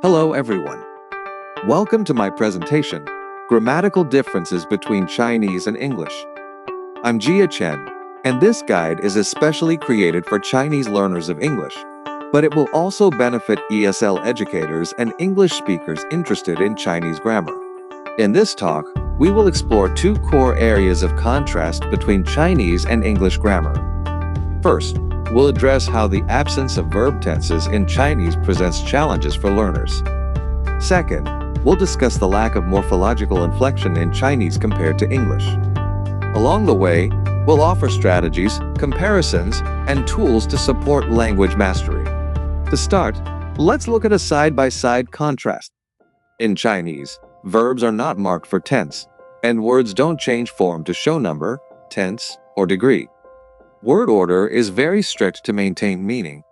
Hello everyone. Welcome to my presentation, Grammatical Differences Between Chinese and English. I'm Jia Chen, and this guide is especially created for Chinese learners of English, but it will also benefit ESL educators and English speakers interested in Chinese grammar. In this talk, we will explore two core areas of contrast between Chinese and English grammar. First, we'll address how the absence of verb tenses in Chinese presents challenges for learners. Second, we'll discuss the lack of morphological inflection in Chinese compared to English. Along the way, we'll offer strategies, comparisons, and tools to support language mastery. To start, let's look at a side-by-side contrast. In Chinese, verbs are not marked for tense, and words don't change form to show number, tense, or degree. Word order is very strict to maintain meaning.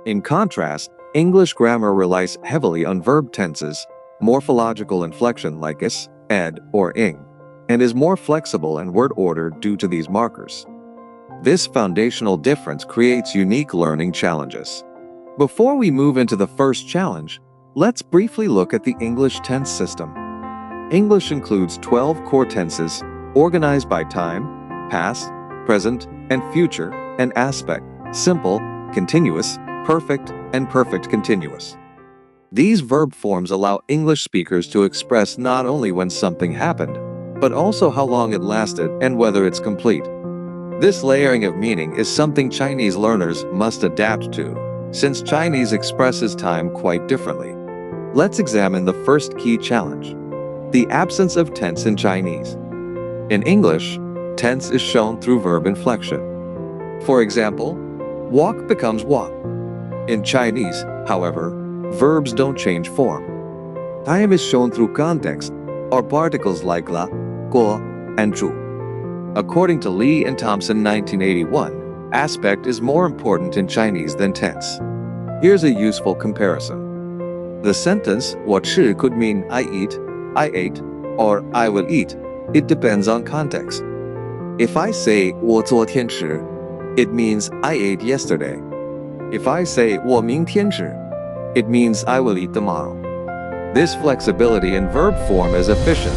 In contrast, English grammar relies heavily on verb tenses, morphological inflection like is, ed, or ing, and is more flexible in word order due to these markers. This foundational difference creates unique learning challenges. Before we move into the first challenge, let's briefly look at the English tense system. English includes 12 core tenses, organized by time, past, present, and future, and aspect, simple, continuous, perfect, and perfect continuous. These verb forms allow English speakers to express not only when something happened, but also how long it lasted and whether it's complete. This layering of meaning is something Chinese learners must adapt to, since Chinese expresses time quite differently. Let's examine the first key challenge: the absence of tense in Chinese. In English, tense is shown through verb inflection. For example, walk becomes walk. In Chinese, however, verbs don't change form. Time is shown through context, or particles like la, guo, and zhu. According to Li and Thompson 1981, aspect is more important in Chinese than tense. Here's a useful comparison. The sentence 我吃 could mean I eat, I ate, or I will eat. It depends on context. If I say 我昨天吃, it means I ate yesterday. If I say 我明天吃, it means I will eat tomorrow. This flexibility in verb form is efficient,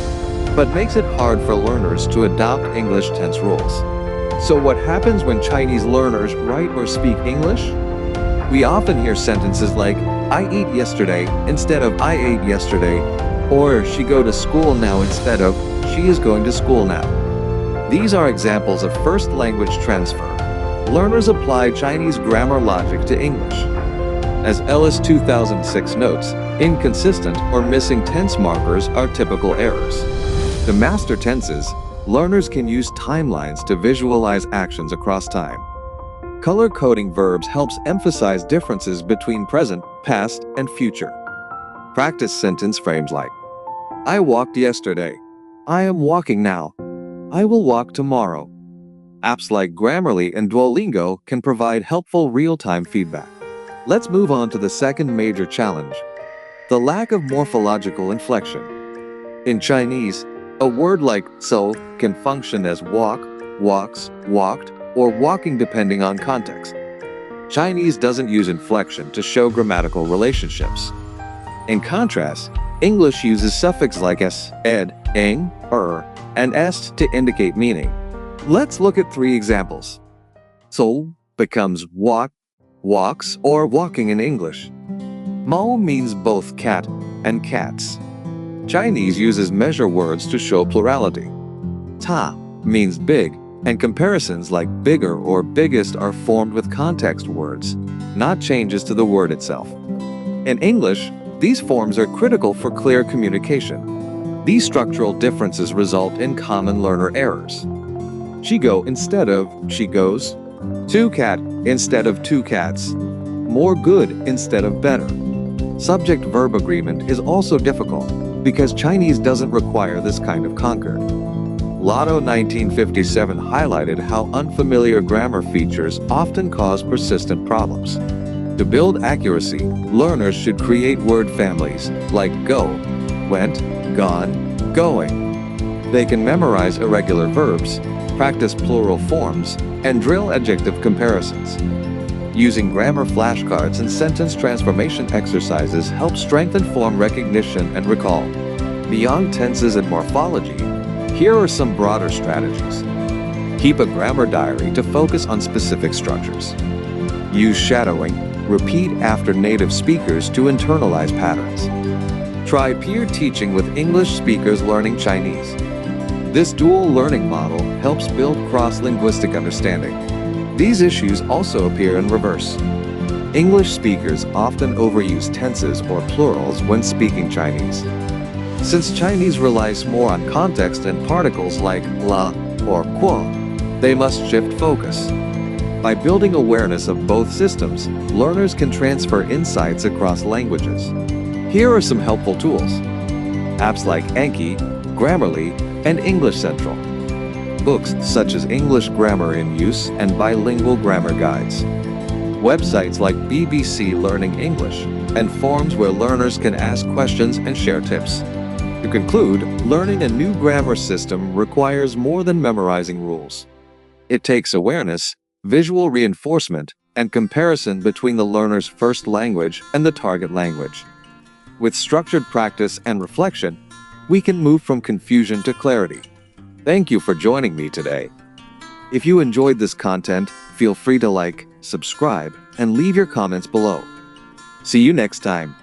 but makes it hard for learners to adopt English tense rules. So what happens when Chinese learners write or speak English? We often hear sentences like, I ate yesterday instead of I ate yesterday, or she go to school now instead of she is going to school now. These are examples of first language transfer. Learners apply Chinese grammar logic to English. As Ellis 2006 notes, inconsistent or missing tense markers are typical errors. To master tenses, learners can use timelines to visualize actions across time. Color coding verbs helps emphasize differences between present, past, and future. Practice sentence frames like, I walked yesterday. I am walking now. I will walk tomorrow. Apps like Grammarly and Duolingo can provide helpful real-time feedback. Let's move on to the second major challenge: the lack of morphological inflection. In Chinese, a word like so can function as walk, walks, walked, or walking depending on context. Chinese doesn't use inflection to show grammatical relationships. In contrast, English uses suffixes like s, ed, ing, and est to indicate meaning. Let's look at three examples. So becomes walk, walks, or walking in English. Mao means both cat and cats. Chinese uses measure words to show plurality. Ta means big, and comparisons like bigger or biggest are formed with context words, not changes to the word itself. In English, these forms are critical for clear communication. These structural differences result in common learner errors. She go instead of she goes. Two cat instead of two cats. More good instead of better. Subject-verb agreement is also difficult because Chinese doesn't require this kind of concord. Lotto 1957 highlighted how unfamiliar grammar features often cause persistent problems. To build accuracy, learners should create word families like go, went, gone, going. They can memorize irregular verbs, practice plural forms, and drill adjective comparisons. Using grammar flashcards and sentence transformation exercises helps strengthen form recognition and recall. Beyond tenses and morphology, here are some broader strategies. Keep a grammar diary to focus on specific structures. Use shadowing. Repeat after native speakers to internalize patterns. Try peer teaching with English speakers learning Chinese. This dual learning model helps build cross-linguistic understanding. These issues also appear in reverse. English speakers often overuse tenses or plurals when speaking Chinese. Since Chinese relies more on context and particles like la or quo, they must shift focus. By building awareness of both systems, learners can transfer insights across languages. Here are some helpful tools. Apps like Anki, Grammarly, and English Central. Books such as English Grammar in Use and bilingual grammar guides. Websites like BBC Learning English, and forums where learners can ask questions and share tips. To conclude, learning a new grammar system requires more than memorizing rules. It takes awareness, visual reinforcement, and comparison between the learner's first language and the target language. With structured practice and reflection, we can move from confusion to clarity. Thank you for joining me today. If you enjoyed this content, feel free to like, subscribe, and leave your comments below. See you next time.